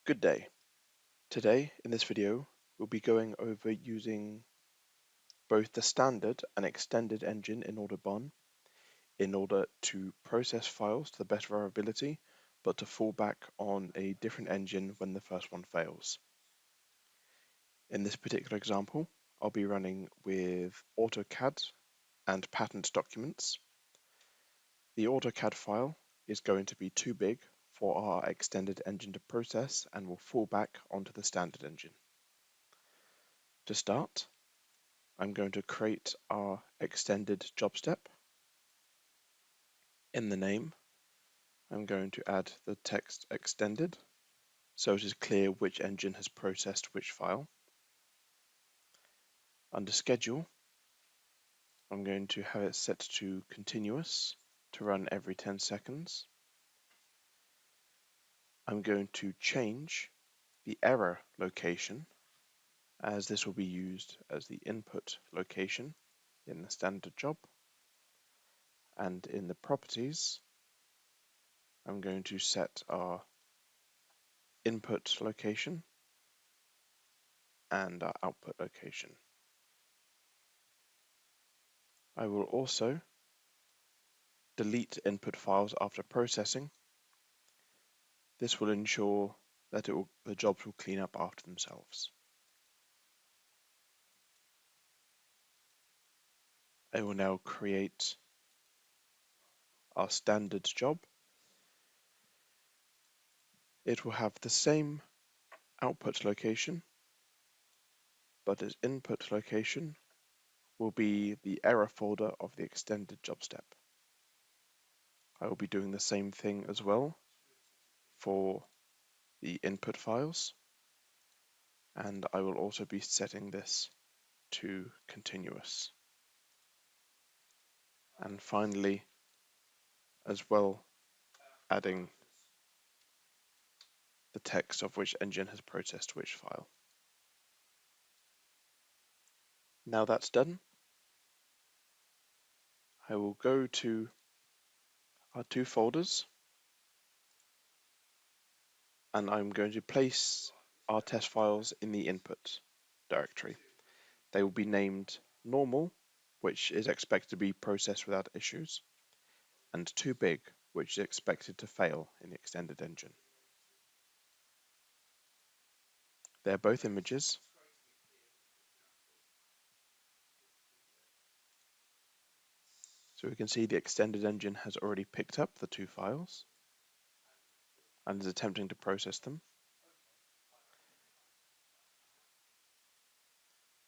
Good day. Today, in this video, we'll be going over using both the standard and extended engine in Autobahn in order to process files to the best of our ability, but to fall back on a different engine when the first one fails. In this particular example, I'll be running with AutoCAD and patent documents. The AutoCAD file is going to be too big for our extended engine to process and will fall back onto the standard engine. To start, I'm going to create our extended job step. In the name, I'm going to add the text extended, so it is clear which engine has processed which file. Under schedule, I'm going to have it set to continuous to run every 10 seconds. I'm going to change the error location, as this will be used as the input location in the standard job. And in the properties, I'm going to set our input location and our output location. I will also delete input files after processing. This will ensure that the jobs will clean up after themselves. I will now create our standard job. It will have the same output location, but its input location will be the error folder of the extended job step. I will be doing the same thing as well for the input files, and I will also be setting this to continuous. And finally, as well, adding the text of which engine has processed which file. Now that's done, I will go to our two folders and I'm going to place our test files in the input directory. They will be named normal, which is expected to be processed without issues, and too big, which is expected to fail in the extended engine. They're both images. So we can see the extended engine has already picked up the two files and is attempting to process them.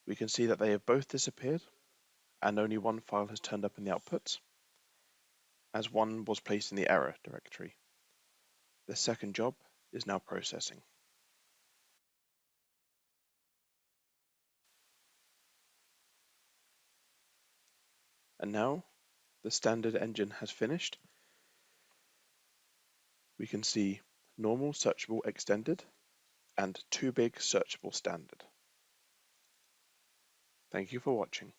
We can see that they have both disappeared and only one file has turned up in the output, as one was placed in the error directory. The second job is now processing. And now the standard engine has finished. We can see normal searchable extended and too big searchable standard. Thank you for watching.